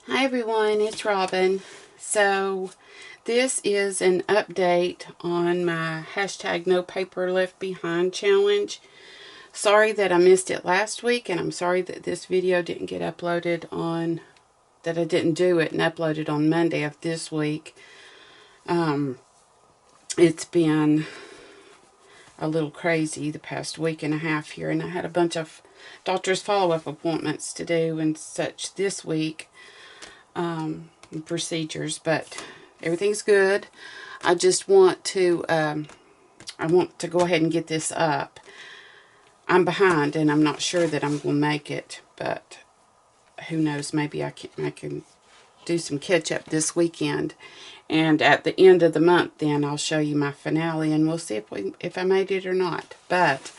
Hi everyone, it's Robin. So this is an update on my hashtag No Paper Left Behind challenge. Sorry that I missed it last week, and I'm sorry that this video didn't get uploaded on, that I didn't do it and upload it on Monday of this week. It's been a little crazy the past week and a half here, and I had a bunch of doctor's follow-up appointments to do and such this week. Procedures, but everything's good. I just want to go ahead and get this up. I'm behind and I'm not sure that I'm going to make it, but who knows, maybe I can do some catch up this weekend, and at the end of the month then I'll show you my finale and we'll see if I made it or not. But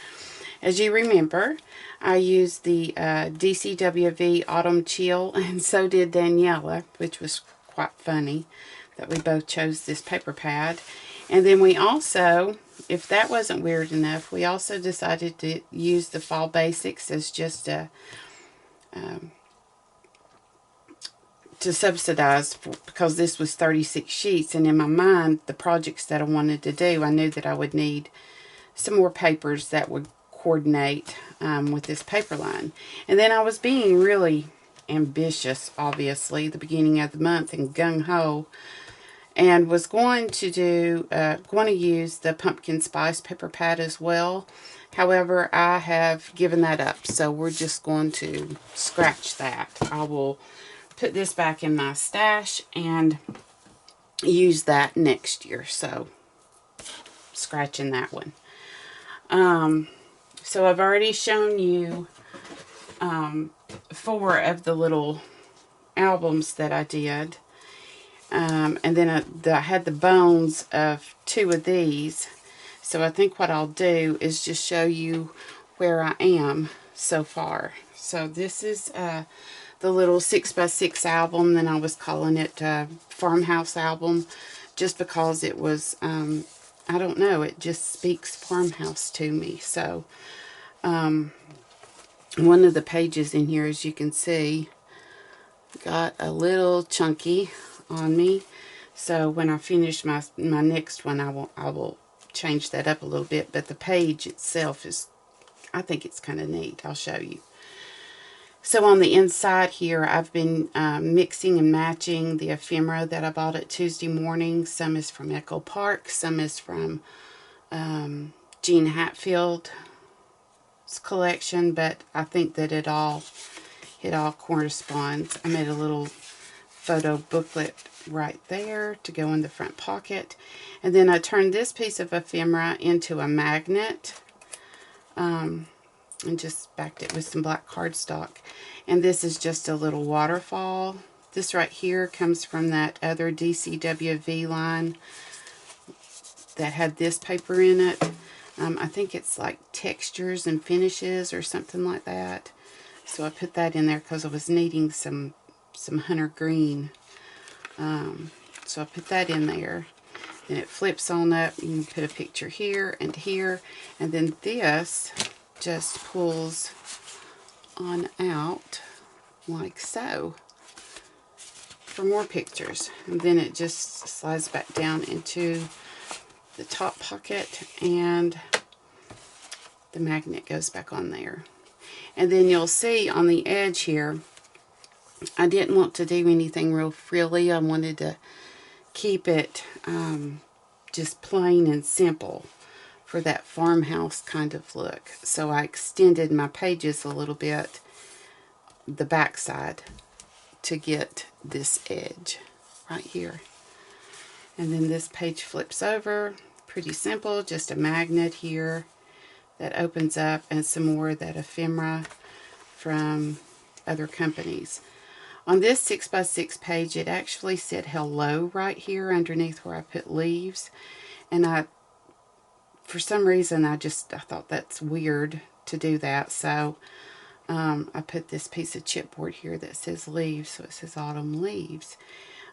as you remember, I used the DCWV Autumn Chill, and so did Daniela, which was quite funny that we both chose this paper pad. And then we also, if that wasn't weird enough, we also decided to use the Fall Basics as just a to subsidize, because this was 36 sheets, and in my mind, the projects that I wanted to do, I knew that I would need some more papers that would coordinate with this paper line. And then I was being really ambitious, obviously, the beginning of the month, and gung-ho, and was going to use the pumpkin spice paper pad as well. However, I have given that up, so we're just going to scratch that. I will put this back in my stash and use that next year, so scratching that one. So I've already shown you 4 of the little albums that I did. And then I had the bones of 2 of these. So I think what I'll do is just show you where I am so far. So this is the little 6x6 album, then I was calling it Farmhouse Album, just because it was, I don't know, it just speaks farmhouse to me. So one of the pages in here, as you can see, got a little chunky on me. So when I finish my next one, I will change that up a little bit. But the page itself is, I think it's kind of neat. I'll show you. So on the inside here, I've been mixing and matching the ephemera that I bought at Tuesday morning. Some is from Echo Park, some is from Jean Hatfield's collection, but I think that it all corresponds. I made a little photo booklet right there to go in the front pocket. And then I turned this piece of ephemera into a magnet. And just backed it with some black cardstock. And this is just a little waterfall. This right here comes from that other DCWV line that had this paper in it. I think it's like textures and finishes or something like that. So I put that in there because I was needing some hunter green. So I put that in there. Then it flips on up. You can put a picture here and here. And then this just pulls on out like so for more pictures, and then it just slides back down into the top pocket and the magnet goes back on there. And then you'll see on the edge here, I didn't want to do anything real frilly. I wanted to keep it just plain and simple for that farmhouse kind of look. So I extended my pages a little bit, the back side, to get this edge right here. And then this page flips over. Pretty simple, just a magnet here that opens up, and some more of that ephemera from other companies. On this 6x6 page, it actually said hello right here underneath where I put leaves. And for some reason, I thought that's weird to do that. So I put this piece of chipboard here that says leaves. So it says autumn leaves.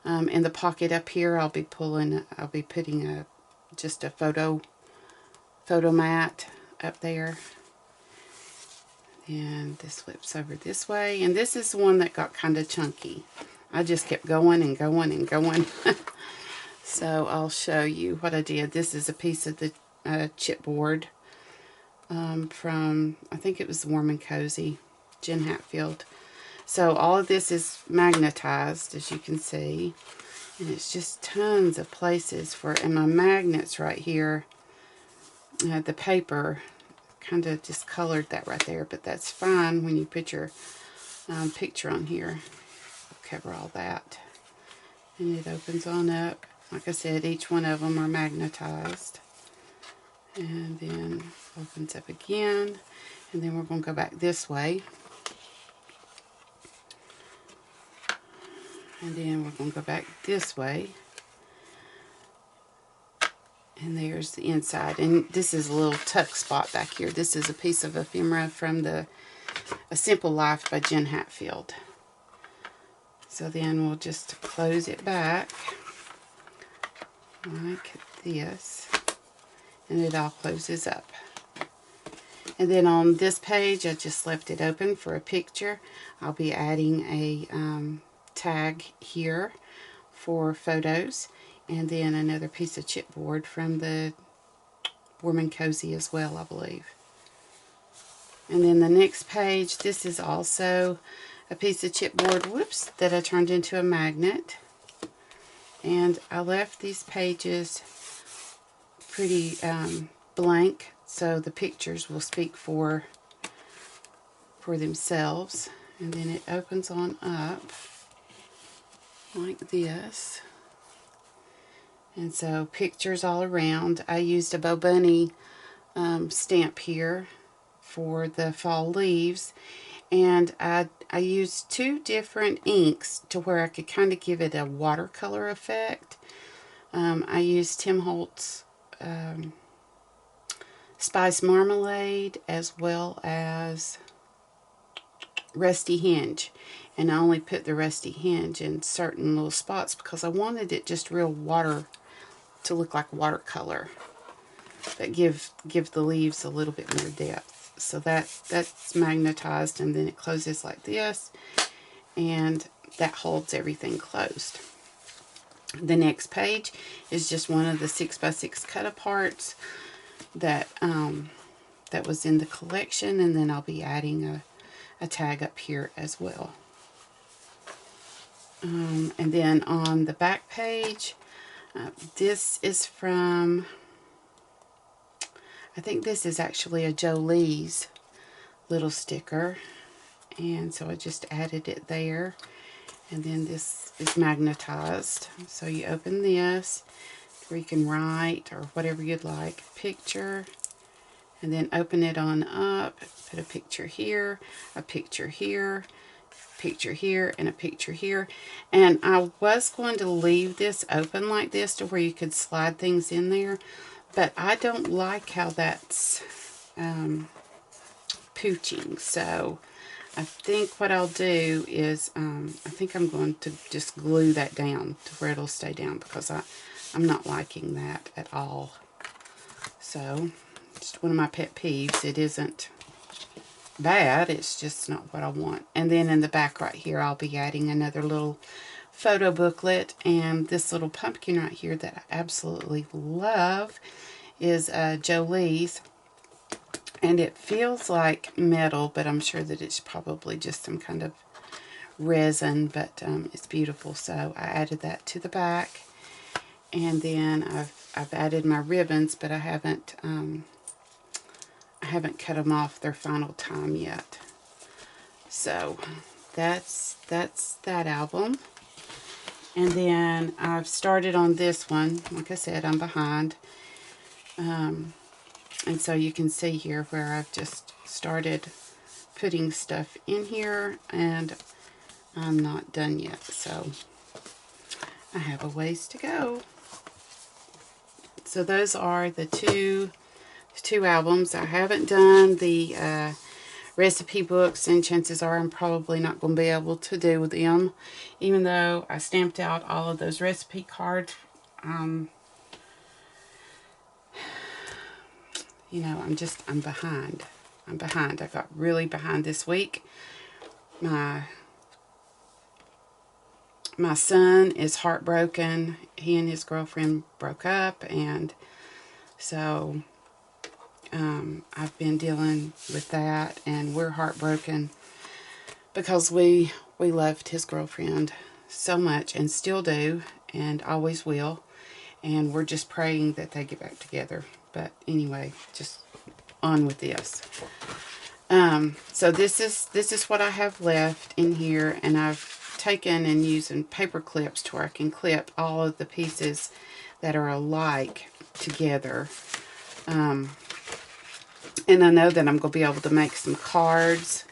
In the pocket up here, I'll be putting just a photo mat up there. And this flips over this way. And this is the one that got kind of chunky. I just kept going and going and going. So I'll show you what I did. This is a piece of the chipboard from, I think it was Warm and Cozy, Jen Hatfield. So all of this is magnetized, as you can see. And it's just tons of places for, and my magnets right here, the paper kind of just colored that right there, but that's fine when you put your picture on here. I'll cover all that. And it opens on up. Like I said, each one of them are magnetized. And then opens up again. And then we're going to go back this way. And then we're going to go back this way. And there's the inside. And this is a little tuck spot back here. This is a piece of ephemera from A Simple Life by Jen Hatfield. So then we'll just close it back like this. And it all closes up. And then on this page, I just left it open for a picture. I'll be adding a tag here for photos. And then another piece of chipboard from the Warm and Cozy as well, I believe. And then the next page, this is also a piece of chipboard, whoops, that I turned into a magnet. And I left these pages pretty blank, so the pictures will speak for themselves. And then it opens on up like this. And so pictures all around. I used a Bo Bunny stamp here for the fall leaves. And I used two different inks to where I could kind of give it a watercolor effect. I used Tim Holtz Spice Marmalade as well as Rusty Hinge. And I only put the Rusty Hinge in certain little spots because I wanted it just real water to look like watercolor, but give the leaves a little bit more depth. So that's magnetized, and then it closes like this, and that holds everything closed. The next page is just one of the 6x6 cut-aparts that that was in the collection, and then I'll be adding a tag up here as well. And then on the back page, this is from, I think this is actually a Jolie's little sticker, and so I just added it there. And then this is magnetized, so you open this where you can write or whatever you'd like, picture, and then open it on up, put a picture here, a picture here, picture here, and a picture here. And I was going to leave this open like this to where you could slide things in there, but I don't like how that's pooching. So I think what I'll do is I think I'm going to just glue that down to where it'll stay down, because I'm not liking that at all. So just one of my pet peeves. It isn't bad, it's just not what I want. And then in the back right here, I'll be adding another little photo booklet. And this little pumpkin right here that I absolutely love is Jolie's, and it feels like metal, but I'm sure that it's probably just some kind of resin, but it's beautiful. So I added that to the back. And then I've added my ribbons, but I haven't cut them off their final time yet. So that's that album. And then I've started on this one. Like I said, I'm behind. And so you can see here where I've just started putting stuff in here, and I'm not done yet. So I have a ways to go. So those are the two albums. I haven't done the recipe books, and chances are I'm probably not going to be able to do them, even though I stamped out all of those recipe cards. You know, I'm behind. I got really behind this week. My My son is heartbroken. He and his girlfriend broke up, and so I've been dealing with that, and we're heartbroken because we loved his girlfriend so much and still do and always will, and we're just praying that they get back together. But anyway, just on with this. So this is what I have left in here, and I've taken and using paper clips to where I can clip all of the pieces that are alike together. And I know that I'm going to be able to make some cards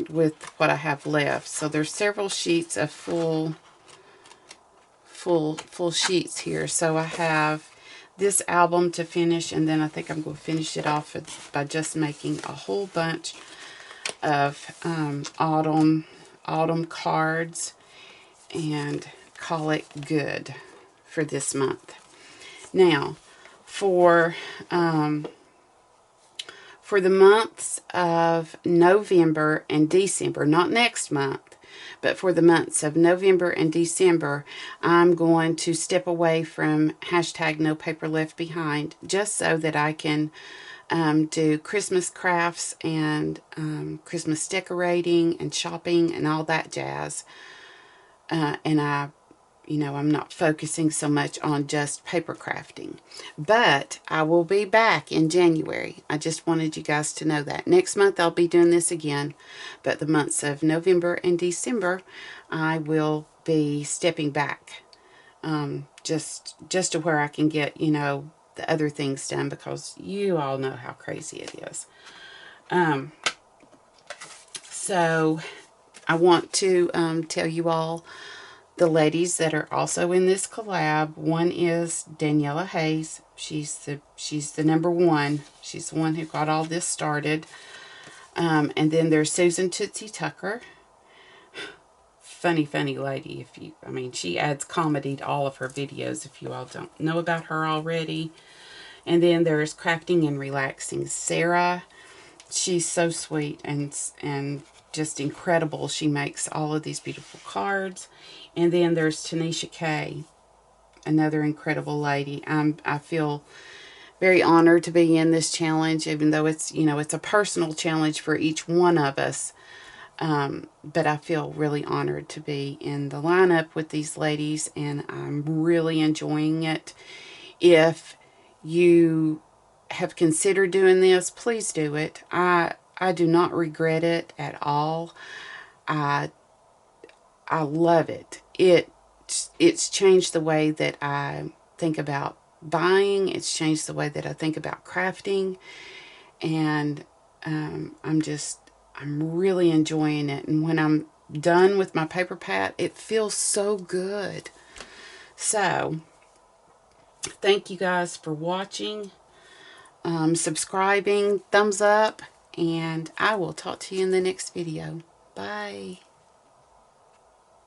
with what I have left. So there's several sheets of full sheets here. So I have this album to finish, and then I think I'm going to finish it off by just making a whole bunch of autumn cards and call it good for this month. Now, for the months of November and December, not next month, but for the months of November and December, I'm going to step away from hashtag nopaperleftbehind just so that I can do Christmas crafts and Christmas decorating and shopping and all that jazz. And I'm not focusing so much on just paper crafting. But I will be back in January. I just wanted you guys to know that. Next month I'll be doing this again. But the months of November and December, I will be stepping back. Just to where I can get, the other things done, because you all know how crazy it is. So I want to tell you all the ladies that are also in this collab. One is Daniela Hayes. She's the number one. She's the one who got all this started. And then there's Susan Tootsie Tucker. Funny lady. She adds comedy to all of her videos if you all don't know about her already. And then there's Crafting and Relaxing Sarah. She's so sweet and just incredible. She makes all of these beautiful cards. And then there's Tanisha K, another incredible lady. I feel very honored to be in this challenge, even though it's a personal challenge for each one of us. But I feel really honored to be in the lineup with these ladies, and I'm really enjoying it. If you have considered doing this, please do it. I do not regret it at all. I love it. It's changed the way that I think about buying. It's changed the way that I think about crafting, and I'm really enjoying it. And when I'm done with my paper pat, it feels so good. So thank you guys for watching, subscribing, thumbs up, and I will talk to you in the next video. Bye.